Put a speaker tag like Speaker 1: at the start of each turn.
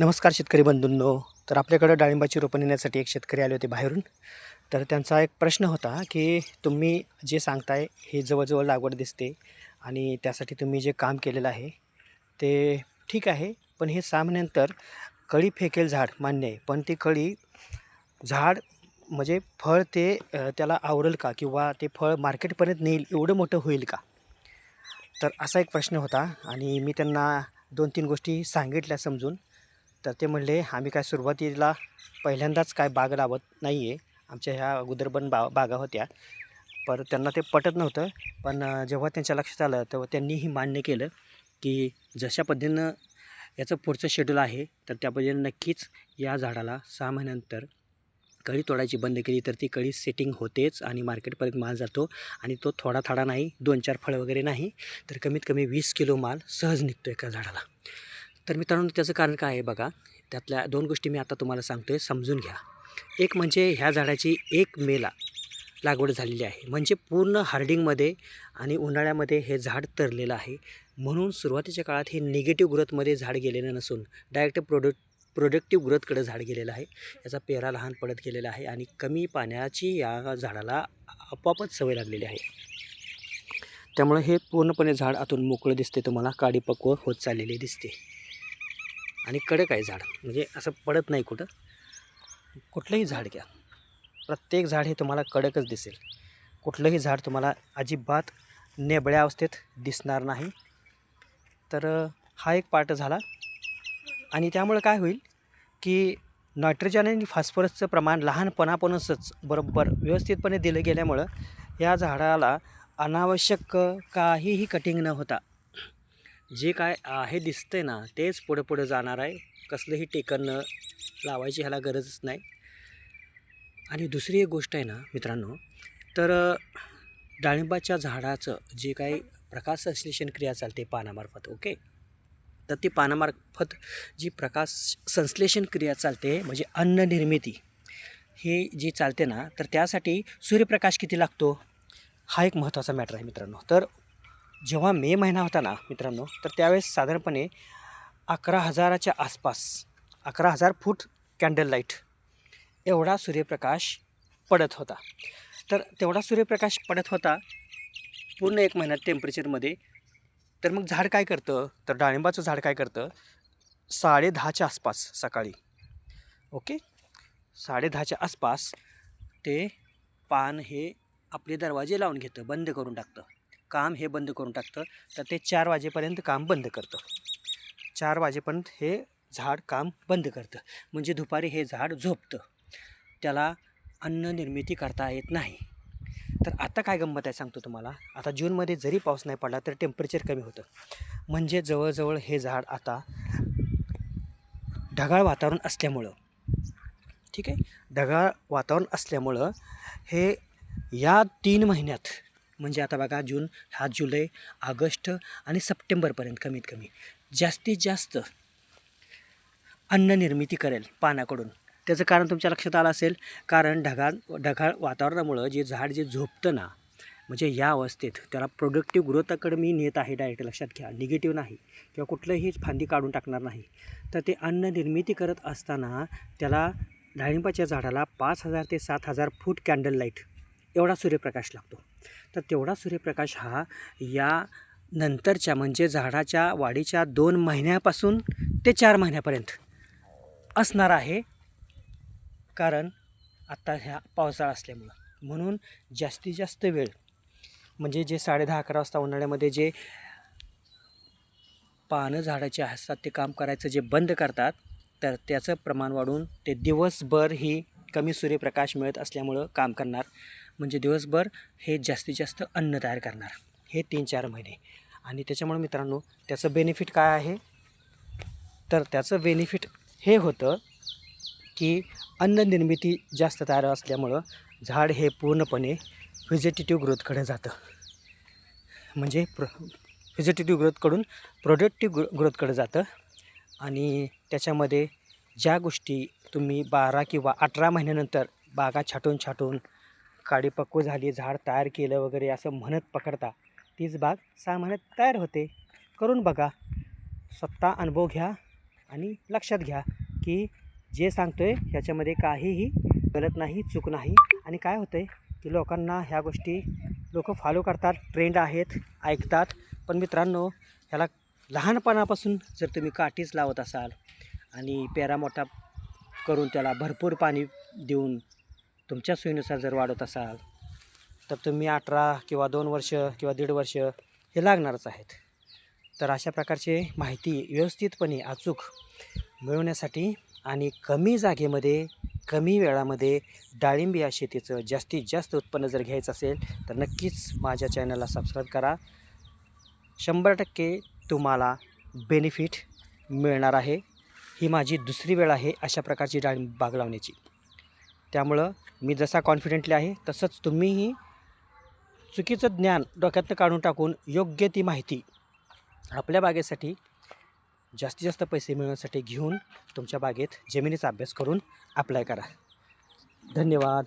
Speaker 1: नमस्कार शेतकरी बंधूंनो. तर आपल्याकडं डाळिंबाची रोपं नेण्यासाठी एक शेतकरी आले होते बाहेरून. तर त्यांचा एक प्रश्न होता की तुम्ही जे सांगताय हे जवळजवळ लागवड दिसते आणि त्यासाठी तुम्ही जे काम केलेलं आहे ते ठीक आहे, पण हे 6 महिन्यानंतर कळी फेकेल झाड मान्य आहे, पण ती कळी झाड म्हणजे फळ ते त्याला आवरेल का, किंवा ते फळ मार्केटपर्यंत नेईल एवढं मोठं होईल का? तर असा एक प्रश्न होता आणि मी त्यांना 2-3 गोष्टी सांगितल्या समजून. तर ते म्हणले, आम्ही काय सुरुवातीला पहिल्यांदाच काय बाग लावत नाही आहे. आमच्या ह्या अगोदर पण बागा होत्या. पण त्यांना ते पटत नव्हतं. पण जेव्हा त्यांच्या लक्षात आलं तेव्हा त्यांनीही मान्य केलं, की जशा पद्धतीनं याचं पुढचं शेड्यूल आहे, तर त्या पद्धतीनं नक्कीच या झाडाला 6 महिन्यानंतर कळी तोडायची बंद केली तर ती कळी सेटिंग होतेच आणि मार्केटपर्यंत माल जातो. आणि तो थोडा नाही, 2-4 फळं वगैरे नाही, तर कमीत कमी 20 किलो माल सहज निघतो एका झाडाला. तर मित्रांनो, त्याचं कारण काय आहे बघा. त्यातल्या 2 गोष्टी मी आता तुम्हाला सांगतो आहे, समजून घ्या. एक म्हणजे ह्या झाडाची 1 मेला लागवड झालेली आहे, म्हणजे पूर्ण हार्डिंगमध्ये आणि उन्हाळ्यामध्ये हे झाड तरलेलं आहे. म्हणून सुरुवातीच्या काळात हे निगेटिव्ह ग्रोथमध्ये झाड गेलेलं नसून डायरेक्ट प्रोडक्टिव्ह ग्रोथकडे झाड गेलेलं आहे. याचा पेरा लहान पडत गेलेला आहे आणि कमी पाण्याची या झाडाला आपोआपच सवय लागलेली आहे. त्यामुळे हे पूर्णपणे झाड आतून मोकळं दिसते, तुम्हाला काडीपक्व होत चाललेले दिसते आणि कडक आहे झाड, म्हणजे असं पडत नाही कुठं. कुठलंही झाड घ्या, प्रत्येक झाड हे तुम्हाला कडकच दिसेल. कुठलंही झाड तुम्हाला अजिबात नेबळ्या अवस्थेत दिसणार नाही. तर हा एक पार्ट झाला. आणि त्यामुळे काय होईल की नायट्रोजन आणि फॉस्फरसचं प्रमाण लहानपणापासूनच बरोबर व्यवस्थितपणे दिलं गेल्यामुळं या झाडाला अनावश्यक काहीही कटिंग न होता जे काय आहे दिसतंय ना, तेच पुढं जाणार आहे. कसलंही टेकन न लावायची ह्याला गरजच नाही. आणि दुसरी एक गोष्ट आहे ना मित्रांनो, तर डाळिंबाच्या झाडाचं जे काही प्रकाश संश्लेषण क्रिया चालते पानामार्फत, ओके. तर ती पानामार्फत जी प्रकाश संश्लेषण क्रिया चालते, म्हणजे अन्न निर्मिती हे जी चालते ना, तर त्यासाठी सूर्यप्रकाश किती लागतो हा एक महत्त्वाचा मॅटर आहे मित्रांनो. तर जेव्हा मे महिना होता ना मित्रांनो, तर त्यावेळेस साधारणपणे 11,000च्या आसपास 11,000 फूट कॅन्डल लाईट एवढा सूर्यप्रकाश पडत होता. तर तेवढा सूर्यप्रकाश पडत होता पूर्ण 1 महिन्यात टेम्परेचरमध्ये. तर मग झाड काय करतं, तर डाळिंबाचं झाड काय करतं, 10:30च्या आसपास सकाळी, ओके, 10:30च्या आसपास ते पान हे आपले दरवाजे लावून घेतं, बंद करून टाकतं, काम हे बंद करून टाकतं. तर ते 4 वाजेपर्यंत काम बंद करतं. 4 वाजेपर्यंत हे झाड काम बंद करतं, म्हणजे दुपारी हे झाड झोपतं. त्याला अन्न निर्मिती करता येत नाही. तर आता काय गंमत आहे सांगतो तुम्हाला. आता जूनमध्ये जरी पाऊस नाही पडला तर टेम्परेचर कमी होतं, म्हणजे जवळजवळ हे झाड आता ढगाळ वातावरण असल्यामुळं, ठीक आहे, ढगाळ वातावरण असल्यामुळं हे या 3 महिन्यात, म्हणजे आता बघा जून हा जुलै ऑगस्ट आणि सप्टेंबरपर्यंत कमीत कमी जास्तीत जास्त अन्न निर्मिती करेल पानाकडून. त्याचं कारण तुमच्या लक्षात आलं असेल, कारण ढगाळ वातावरणामुळं जे झाड जे झोपतं ना, म्हणजे या अवस्थेत त्याला प्रोडक्टिव्ह ग्रोथकडे मी नेत आहे डायरेक्ट, लक्षात घ्या, निगेटिव्ह नाही किंवा कुठलंही फांदी काढून टाकणार नाही. तर ते अन्न निर्मिती करत असताना त्याला डाळिंबाच्या झाडाला 5,000 ते 7,000 फूट कॅन्डल लाईट एवढा सूर्यप्रकाश लागतो. तर तेवढा सूर्यप्रकाश हा या नंतरच्या, म्हणजे झाडाच्या वाढीच्या 2 महिन्यापासून ते 4 महिन्यापर्यंत असणार आहे. कारण आत्ता ह्या पावसाळा असल्यामुळं, म्हणून जास्तीत जास्त वेळ, म्हणजे जे 10:30-11 वाजता उन्हाळ्यामध्ये जे पानं झाडाचे असतात ते काम करायचं जे बंद करतात, तर त्याचं प्रमाण वाढून ते दिवसभर ही कमी सूर्यप्रकाश मिळत असल्यामुळं काम करणार, म्हणजे दिवसभर हे जास्तीत जास्त अन्न तयार करणार हे 3-4 महिने. आणि त्याच्यामुळे मित्रांनो त्याचं बेनिफिट काय आहे, तर त्याचं बेनिफिट हे होतं की अन्न निर्मिती जास्त तयार असल्यामुळं झाड हे पूर्णपणे व्हेजिटेटिव्ह ग्रोथकडे जातं, म्हणजे व्हेजिटेटिव्ह ग्रोथकडून प्रोडक्टिव्ह ग्रोथकडे जातं. आणि त्याच्यामध्ये ज्या गोष्टी तुम्ही 12 किंवा 18 महिन्यानंतर बागा छाटून काडीपक्व झाली, झाड तयार केलं वगैरे असं म्हणत पकडता, तीच बाग 6 महिन्यात तयार होते. करून बघा, स्वतः अनुभव घ्या आणि लक्षात घ्या की जे सांगतो आहे ह्याच्यामध्ये काहीही गलत नाही, चूक नाही. आणि काय होतं आहे की लोकांना ह्या गोष्टी लोक फॉलो करतात, ट्रेंड आहेत, ऐकतात. पण मित्रांनो, ह्याला लहानपणापासून जर तुम्ही काठीच लावत असाल आणि पेरा मोठा करून त्याला भरपूर पाणी देऊन तुमच्या सोयीनुसार जर वाढवत असाल तर तुम्ही 18 किंवा 2 वर्ष किंवा 1.5 वर्ष हे लागणारच आहेत. तर अशा प्रकारचे माहिती व्यवस्थितपणे अचूक मिळवण्यासाठी आणि कमी जागेमध्ये कमी वेळामध्ये डाळिंब या शेतीचं जास्तीत जास्त उत्पन्न जर घ्यायचं असेल तर नक्कीच माझ्या चॅनलला सबस्क्राईब करा. 100% तुम्हाला बेनिफिट मिळणार आहे. ही माझी दुसरी वेळ आहे अशा प्रकारची डाळिंब बाग लावण्याची. त्यामुळं मी जसा कॉन्फिडेंटली आहे तसंच तुम्हीही चुकीचं ज्ञान डोक्यातनं काढून टाकून योग्य ती माहिती आपल्या बागेसाठी जास्तीत जास्त पैसे मिळवण्यासाठी घेऊन तुमच्या बागेत जमिनीचा अभ्यास करून अप्लाय करा. धन्यवाद.